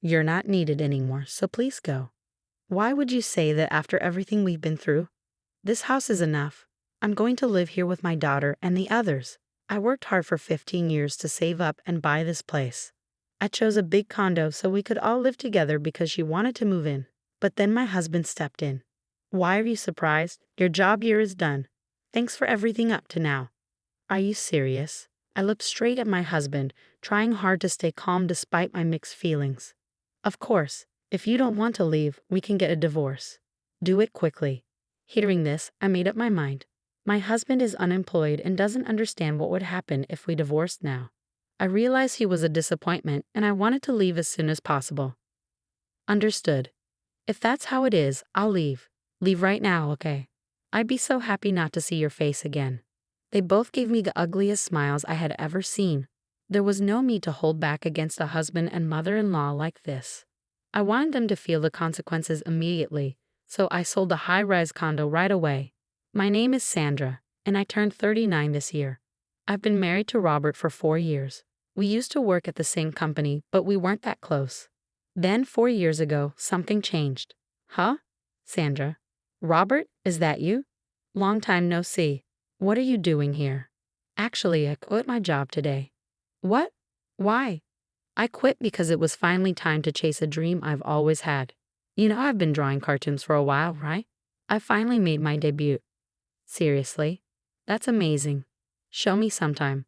You're not needed anymore, so please go. Why would you say that after everything we've been through? This house is enough. I'm going to live here with my daughter and the others. I worked hard for 15 years to save up and buy this place. I chose a big condo so we could all live together because she wanted to move in. But then my husband stepped in. Why are you surprised? Your job here is done. Thanks for everything up to now. Are you serious? I looked straight at my husband, trying hard to stay calm despite my mixed feelings. Of course, if you don't want to leave, we can get a divorce. Do it quickly. Hearing this, I made up my mind. My husband is unemployed and doesn't understand what would happen if we divorced now. I realized he was a disappointment and I wanted to leave as soon as possible. Understood. If that's how it is, I'll leave. Leave right now, okay? I'd be so happy not to see your face again. They both gave me the ugliest smiles I had ever seen. There was no need to hold back against a husband and mother-in-law like this. I wanted them to feel the consequences immediately, so I sold the high-rise condo right away. My name is Sandra, and I turned 39 this year. I've been married to Robert for 4 years. We used to work at the same company, but we weren't that close. Then 4 years ago, something changed. Huh? Sandra? Robert, is that you? Long time no see. What are you doing here? Actually, I quit my job today. What? Why? I quit because it was finally time to chase a dream I've always had. You know I've been drawing cartoons for a while, right? I finally made my debut. Seriously? That's amazing. Show me sometime.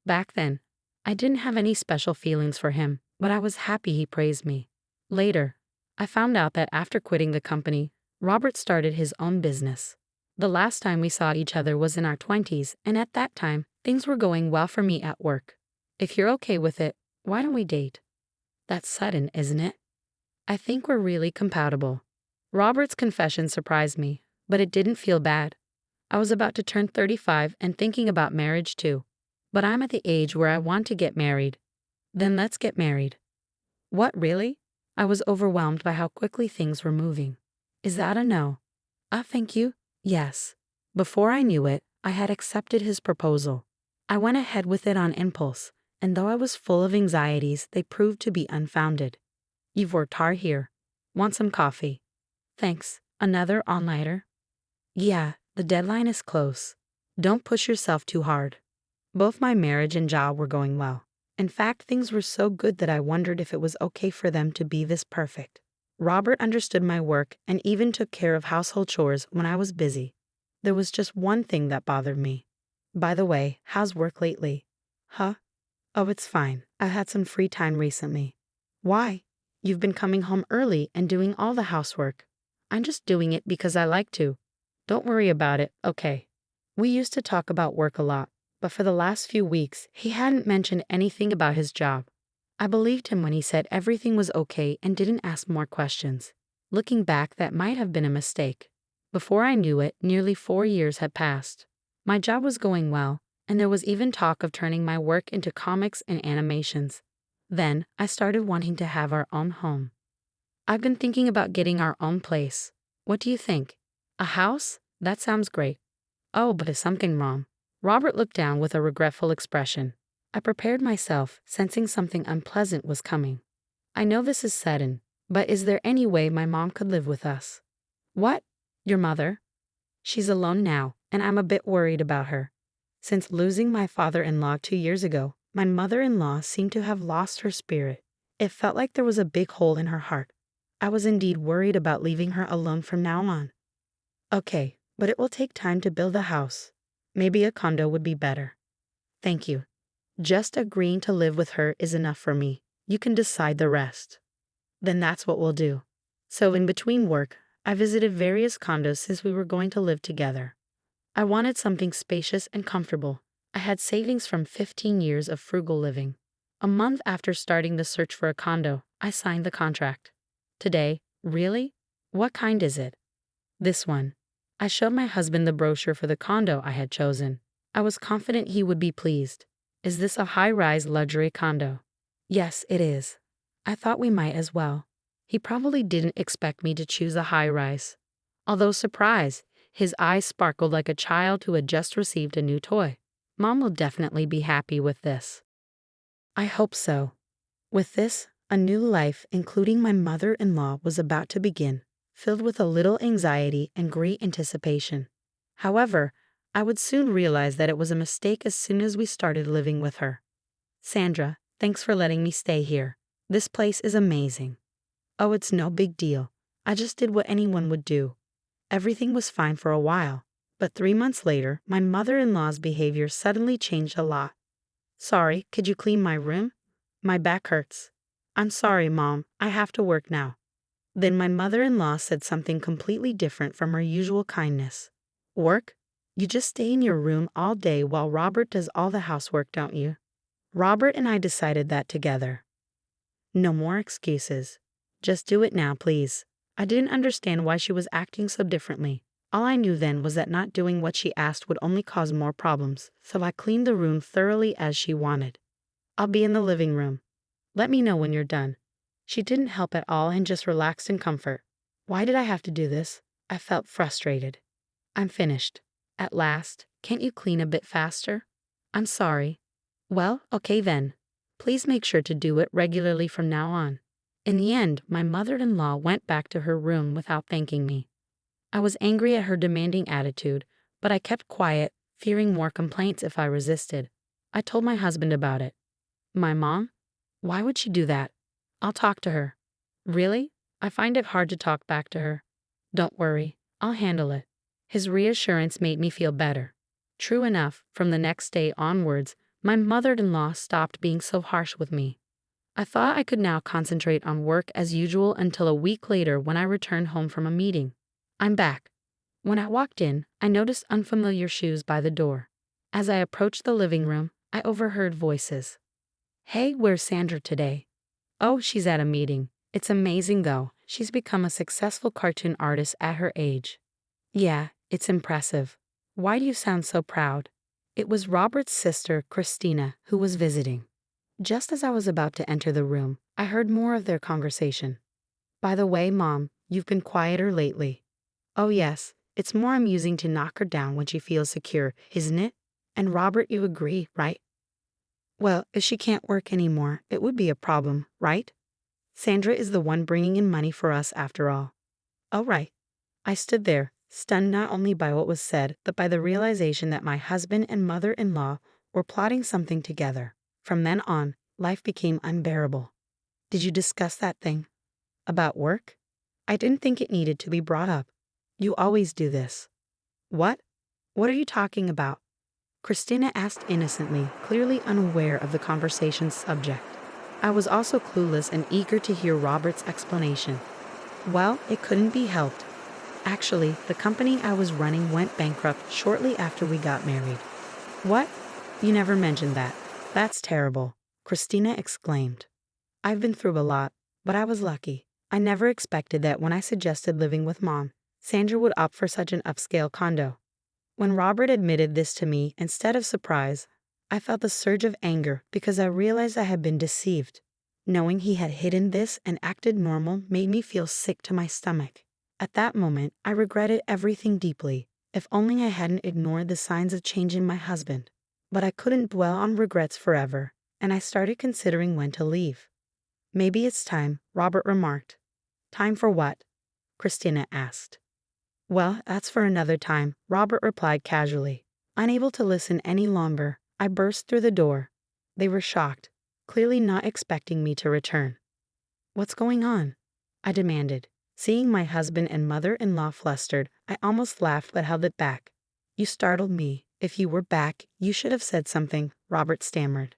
Back then, I didn't have any special feelings for him, but I was happy he praised me. Later, I found out that after quitting the company, Robert started his own business. The last time we saw each other was in our 20s, and at that time, things were going well for me at work. If you're okay with it, why don't we date? That's sudden, isn't it? I think we're really compatible. Robert's confession surprised me, but it didn't feel bad. I was about to turn 35 and thinking about marriage too. But I'm at the age where I want to get married. Then let's get married. What, really? I was overwhelmed by how quickly things were moving. Is that a no? Thank you. Yes. Before I knew it, I had accepted his proposal. I went ahead with it on impulse, and though I was full of anxieties, they proved to be unfounded. You've worked hard here. Want some coffee? Thanks. Another all-nighter? Yeah, the deadline is close. Don't push yourself too hard. Both my marriage and job were going well. In fact, things were so good that I wondered if it was okay for them to be this perfect. Robert understood my work and even took care of household chores when I was busy. There was just one thing that bothered me. By the way, how's work lately? Huh? Oh, it's fine. I've had some free time recently. Why? You've been coming home early and doing all the housework. I'm just doing it because I like to. Don't worry about it, okay? We used to talk about work a lot, but for the last few weeks, he hadn't mentioned anything about his job. I believed him when he said everything was okay and didn't ask more questions. Looking back, that might have been a mistake. Before I knew it, nearly 4 years had passed. My job was going well, and there was even talk of turning my work into comics and animations. Then, I started wanting to have our own home. I've been thinking about getting our own place. What do you think? A house? That sounds great. Oh, but is something wrong? Robert looked down with a regretful expression. I prepared myself, sensing something unpleasant was coming. I know this is sudden, but is there any way my mom could live with us? What? Your mother? She's alone now, and I'm a bit worried about her. Since losing my father-in-law 2 years ago, my mother-in-law seemed to have lost her spirit. It felt like there was a big hole in her heart. I was indeed worried about leaving her alone from now on. Okay, but it will take time to build a house. Maybe a condo would be better. Thank you. Just agreeing to live with her is enough for me. You can decide the rest. Then that's what we'll do. So in between work, I visited various condos since we were going to live together. I wanted something spacious and comfortable. I had savings from 15 years of frugal living. A month after starting the search for a condo, I signed the contract. Today, really? What kind is it? This one. I showed my husband the brochure for the condo I had chosen. I was confident he would be pleased. Is this a high-rise luxury condo? Yes, it is. I thought we might as well. He probably didn't expect me to choose a high-rise. Although surprised, his eyes sparkled like a child who had just received a new toy. Mom will definitely be happy with this. I hope so. With this, A new life, including my mother-in-law, was about to begin, filled with a little anxiety and great anticipation. However, I would soon realize that it was a mistake as soon as we started living with her. Sandra, thanks for letting me stay here. This place is amazing. Oh, it's no big deal. I just did what anyone would do. Everything was fine for a while, but 3 months later, my mother-in-law's behavior suddenly changed a lot. Sorry, could you clean my room? My back hurts. I'm sorry, Mom, I have to work now. Then my mother-in-law said something completely different from her usual kindness. Work? You just stay in your room all day while Robert does all the housework, don't you? Robert and I decided that together. No more excuses. Just do it now, please. I didn't understand why she was acting so differently. All I knew then was that not doing what she asked would only cause more problems, so I cleaned the room thoroughly as she wanted. I'll be in the living room. Let me know when you're done. She didn't help at all and just relaxed in comfort. Why did I have to do this? I felt frustrated. I'm finished. At last, can't you clean a bit faster? I'm sorry. Well, okay then. Please make sure to do it regularly from now on. In the end, my mother-in-law went back to her room without thanking me. I was angry at her demanding attitude, but I kept quiet, fearing more complaints if I resisted. I told my husband about it. My mom? Why would she do that? I'll talk to her. Really? I find it hard to talk back to her. Don't worry, I'll handle it. His reassurance made me feel better. True enough, from the next day onwards, my mother-in-law stopped being so harsh with me. I thought I could now concentrate on work as usual until a week later when I returned home from a meeting. I'm back. When I walked in, I noticed unfamiliar shoes by the door. As I approached the living room, I overheard voices. Hey, where's Sandra today? Oh, she's at a meeting. It's amazing though. She's become a successful cartoon artist at her age. Yeah, it's impressive. Why do you sound so proud? It was Robert's sister, Christina, who was visiting. Just as I was about to enter the room, I heard more of their conversation. By the way, Mom, you've been quieter lately. Oh yes, it's more amusing to knock her down when she feels secure, isn't it? And Robert, you agree, right? Well, if she can't work anymore, it would be a problem, right? Sandra is the one bringing in money for us after all. Oh right. I stood there, stunned not only by what was said, but by the realization that my husband and mother-in-law were plotting something together. From then on, life became unbearable. Did you discuss that thing? About work? I didn't think it needed to be brought up. You always do this. What? What are you talking about? Christina asked innocently, clearly unaware of the conversation's subject. I was also clueless and eager to hear Robert's explanation. Well, it couldn't be helped. Actually, the company I was running went bankrupt shortly after we got married. What? You never mentioned that. That's terrible, Christina exclaimed. I've been through a lot, but I was lucky. I never expected that when I suggested living with Mom, Sandra would opt for such an upscale condo. When Robert admitted this to me, instead of surprise, I felt a surge of anger because I realized I had been deceived. Knowing he had hidden this and acted normal made me feel sick to my stomach. At that moment, I regretted everything deeply. If only I hadn't ignored the signs of change in my husband. But I couldn't dwell on regrets forever, and I started considering when to leave. Maybe it's time, Robert remarked. Time for what? Christina asked. Well, that's for another time, Robert replied casually. Unable to listen any longer, I burst through the door. They were shocked, clearly not expecting me to return. What's going on? I demanded. Seeing my husband and mother-in-law flustered, I almost laughed but held it back. You startled me. If you were back, you should have said something, Robert stammered.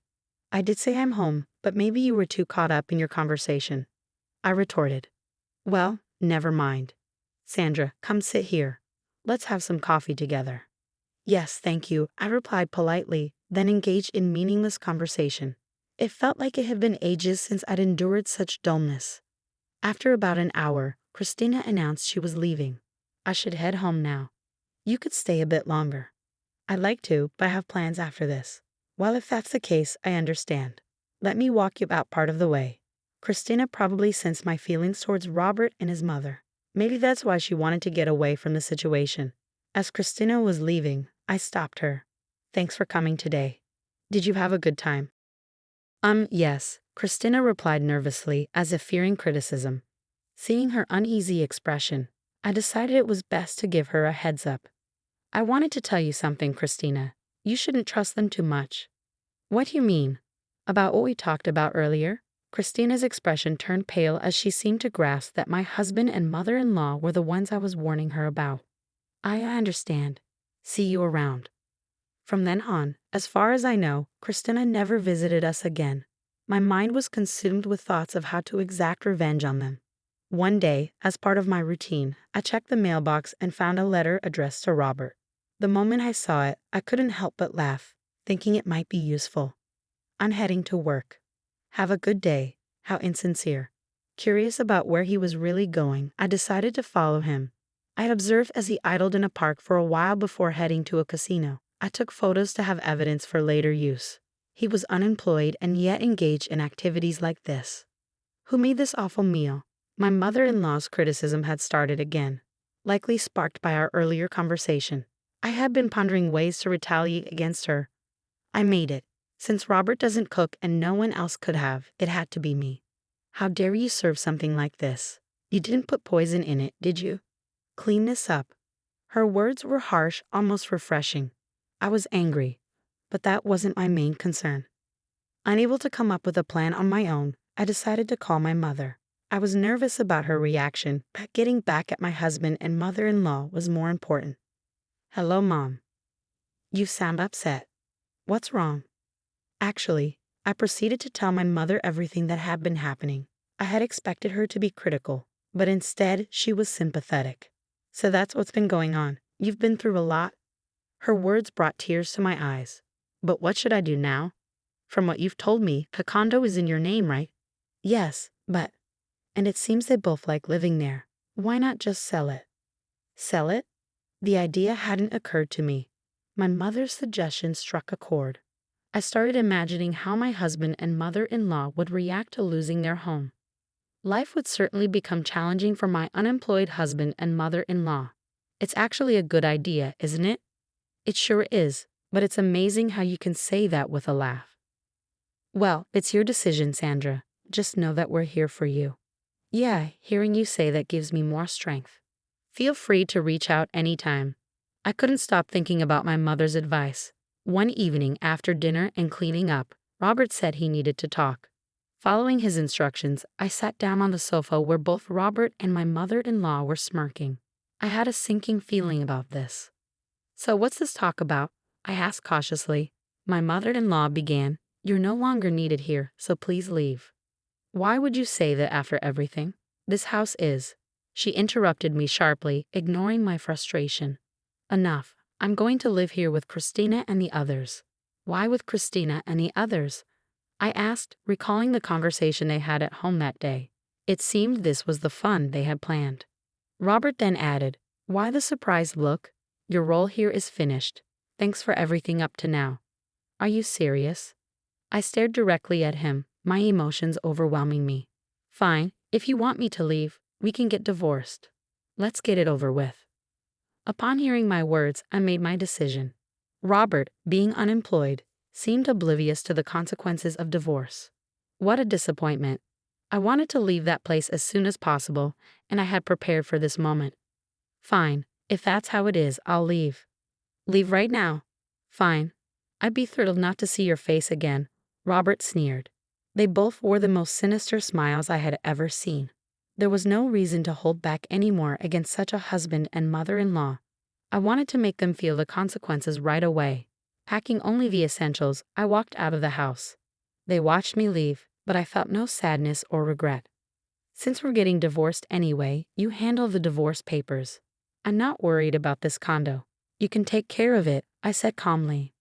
I did say I'm home, but maybe you were too caught up in your conversation. I retorted. Well, never mind. Sandra, come sit here. Let's have some coffee together. Yes, thank you, I replied politely, then engaged in meaningless conversation. It felt like it had been ages since I'd endured such dullness. After about an hour, Christina announced she was leaving. I should head home now. You could stay a bit longer. I'd like to, but I have plans after this. Well, if that's the case, I understand. Let me walk you out part of the way. Christina probably sensed my feelings towards Robert and his mother. Maybe that's why she wanted to get away from the situation. As Christina was leaving, I stopped her. Thanks for coming today. Did you have a good time? Yes, Christina replied nervously, as if fearing criticism. Seeing her uneasy expression, I decided it was best to give her a heads up. I wanted to tell you something, Christina. You shouldn't trust them too much. What do you mean? About what we talked about earlier? Christina's expression turned pale as she seemed to grasp that my husband and mother-in-law were the ones I was warning her about. I understand. See you around. From then on, as far as I know, Christina never visited us again. My mind was consumed with thoughts of how to exact revenge on them. One day, as part of my routine, I checked the mailbox and found a letter addressed to Robert. The moment I saw it, I couldn't help but laugh, thinking it might be useful. I'm heading to work. Have a good day. How insincere. Curious about where he was really going, I decided to follow him. I had observed as he idled in a park for a while before heading to a casino. I took photos to have evidence for later use. He was unemployed and yet engaged in activities like this. Who made this awful meal? My mother-in-law's criticism had started again, likely sparked by our earlier conversation. I had been pondering ways to retaliate against her. I made it. Since Robert doesn't cook and no one else could have, it had to be me. How dare you serve something like this? You didn't put poison in it, did you? Clean this up. Her words were harsh, almost refreshing. I was angry, but that wasn't my main concern. Unable to come up with a plan on my own, I decided to call my mother. I was nervous about her reaction, but getting back at my husband and mother-in-law was more important. Hello, Mom. You sound upset. What's wrong? Actually, I proceeded to tell my mother everything that had been happening. I had expected her to be critical, but instead she was sympathetic. So that's what's been going on. You've been through a lot. Her words brought tears to my eyes. But what should I do now? From what you've told me, the condo is in your name, right? Yes, but... And it seems they both like living there. Why not just sell it? Sell it? The idea hadn't occurred to me. My mother's suggestion struck a chord. I started imagining how my husband and mother-in-law would react to losing their home. Life would certainly become challenging for my unemployed husband and mother-in-law. It's actually a good idea, isn't it? It sure is, but it's amazing how you can say that with a laugh. Well, it's your decision, Sandra. Just know that we're here for you. Yeah, hearing you say that gives me more strength. Feel free to reach out anytime. I couldn't stop thinking about my mother's advice. One evening after dinner and cleaning up, Robert said he needed to talk. Following his instructions, I sat down on the sofa where both Robert and my mother-in-law were smirking. I had a sinking feeling about this. So what's this talk about? I asked cautiously. My mother-in-law began, You're no longer needed here, so please leave. Why would you say that after everything? This house is. She interrupted me sharply, ignoring my frustration. Enough. I'm going to live here with Christina and the others. Why with Christina and the others? I asked, recalling the conversation they had at home that day. It seemed this was the fun they had planned. Robert then added, Why the surprised look? Your role here is finished. Thanks for everything up to now. Are you serious? I stared directly at him, my emotions overwhelming me. Fine, if you want me to leave, we can get divorced. Let's get it over with. Upon hearing my words, I made my decision. Robert, being unemployed, seemed oblivious to the consequences of divorce. What a disappointment. I wanted to leave that place as soon as possible, and I had prepared for this moment. Fine, if that's how it is, I'll leave. Leave right now. Fine. I'd be thrilled not to see your face again, Robert sneered. They both wore the most sinister smiles I had ever seen. There was no reason to hold back anymore against such a husband and mother-in-law. I wanted to make them feel the consequences right away. Packing only the essentials, I walked out of the house. They watched me leave, but I felt no sadness or regret. Since we're getting divorced anyway, you handle the divorce papers. I'm not worried about this condo. You can take care of it, I said calmly.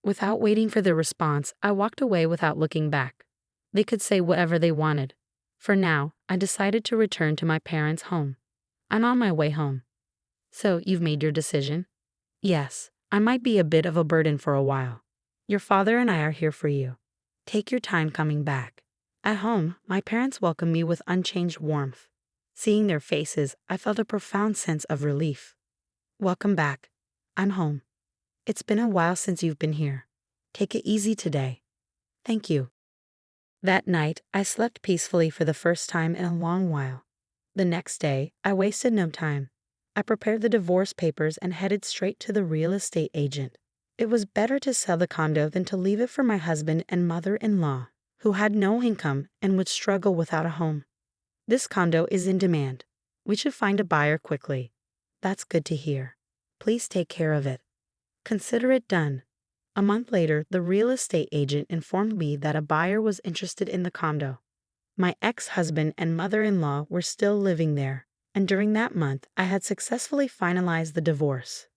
Without waiting for their response, I walked away without looking back. They could say whatever they wanted. For now, I decided to return to my parents' home. I'm on my way home. So, you've made your decision? Yes, I might be a bit of a burden for a while. Your father and I are here for you. Take your time coming back. At home, my parents welcomed me with unchanged warmth. Seeing their faces, I felt a profound sense of relief. Welcome back. I'm home. It's been a while since you've been here. Take it easy today. Thank you. That night, I slept peacefully for the first time in a long while. The next day, I wasted no time. I prepared the divorce papers and headed straight to the real estate agent. It was better to sell the condo than to leave it for my husband and mother-in-law, who had no income and would struggle without a home. This condo is in demand. We should find a buyer quickly. That's good to hear. Please take care of it. Consider it done. A month later, the real estate agent informed me that a buyer was interested in the condo. My ex-husband and mother-in-law were still living there, and during that month, I had successfully finalized the divorce.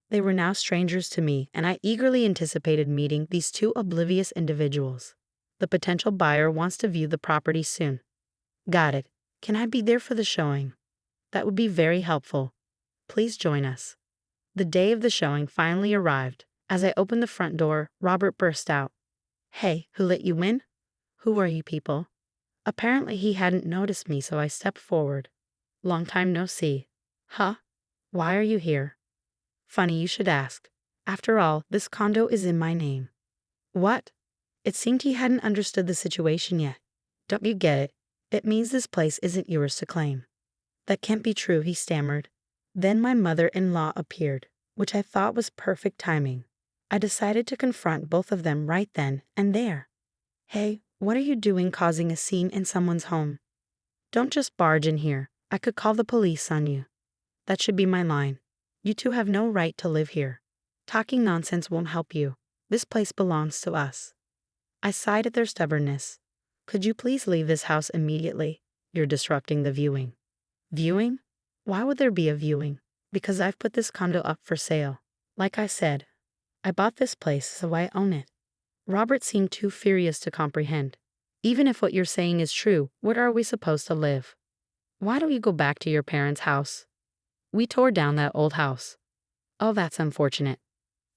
They were now strangers to me, and I eagerly anticipated meeting these two oblivious individuals. The potential buyer wants to view the property soon. Got it. Can I be there for the showing? That would be very helpful. Please join us. The day of the showing finally arrived. As I opened the front door, Robert burst out. Hey, who let you in? Who are you people? Apparently he hadn't noticed me, so I stepped forward. Long time no see. Huh? Why are you here? Funny you should ask. After all, this condo is in my name. What? It seemed he hadn't understood the situation yet. Don't you get it? It means this place isn't yours to claim. That can't be true, he stammered. Then my mother-in-law appeared, which I thought was perfect timing. I decided to confront both of them right then and there. Hey, what are you doing causing a scene in someone's home? Don't just barge in here. I could call the police on you. That should be my line. You two have no right to live here. Talking nonsense won't help you. This place belongs to us. I sighed at their stubbornness. Could you please leave this house immediately? You're disrupting the viewing. Viewing? Why would there be a viewing? Because I've put this condo up for sale. Like I said, I bought this place, so I own it. Robert seemed too furious to comprehend. Even if what you're saying is true, where are we supposed to live? Why don't you go back to your parents' house? We tore down that old house. Oh, that's unfortunate.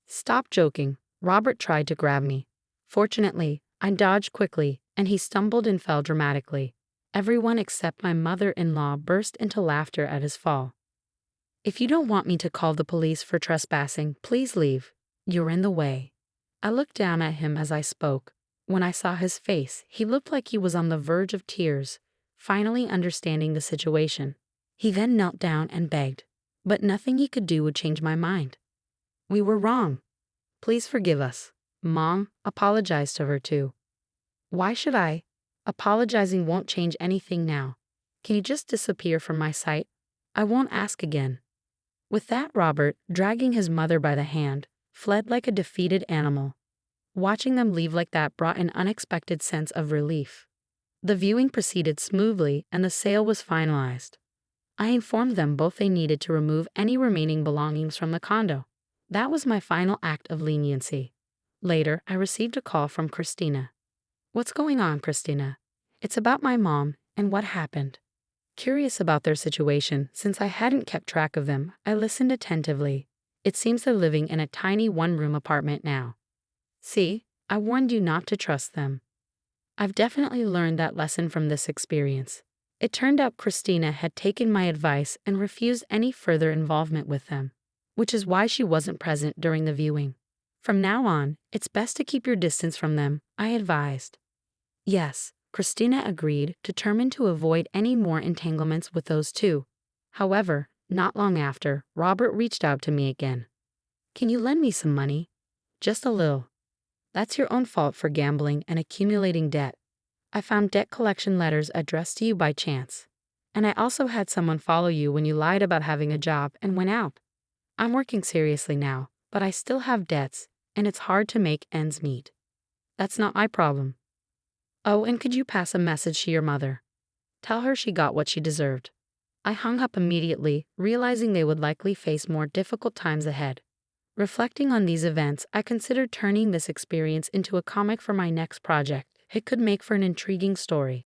Stop joking. Robert tried to grab me. Fortunately, I dodged quickly, and he stumbled and fell dramatically. Everyone except my mother-in-law burst into laughter at his fall. If you don't want me to call the police for trespassing, please leave. You're in the way. I looked down at him as I spoke. When I saw his face, he looked like he was on the verge of tears, finally understanding the situation. He then knelt down and begged, but nothing he could do would change my mind. We were wrong. Please forgive us. Mom, apologize to her too. Why should I? Apologizing won't change anything now. Can you just disappear from my sight? I won't ask again. With that, Robert, dragging his mother by the hand, fled like a defeated animal. Watching them leave like that brought an unexpected sense of relief. The viewing proceeded smoothly and the sale was finalized. I informed them both they needed to remove any remaining belongings from the condo. That was my final act of leniency. Later, I received a call from Christina. What's going on, Christina? It's about my mom and what happened. Curious about their situation, since I hadn't kept track of them, I listened attentively. It seems they're living in a tiny one-room apartment now. See, I warned you not to trust them. I've definitely learned that lesson from this experience. It turned out Christina had taken my advice and refused any further involvement with them, which is why she wasn't present during the viewing. From now on, it's best to keep your distance from them, I advised. Yes, Christina agreed, determined to avoid any more entanglements with those two. However, not long after, Robert reached out to me again. Can you lend me some money? Just a little. That's your own fault for gambling and accumulating debt. I found debt collection letters addressed to you by chance. And I also had someone follow you when you lied about having a job and went out. I'm working seriously now, but I still have debts, and it's hard to make ends meet. That's not my problem. Oh, and could you pass a message to your mother? Tell her she got what she deserved. I hung up immediately, realizing they would likely face more difficult times ahead. Reflecting on these events, I considered turning this experience into a comic for my next project. It could make for an intriguing story.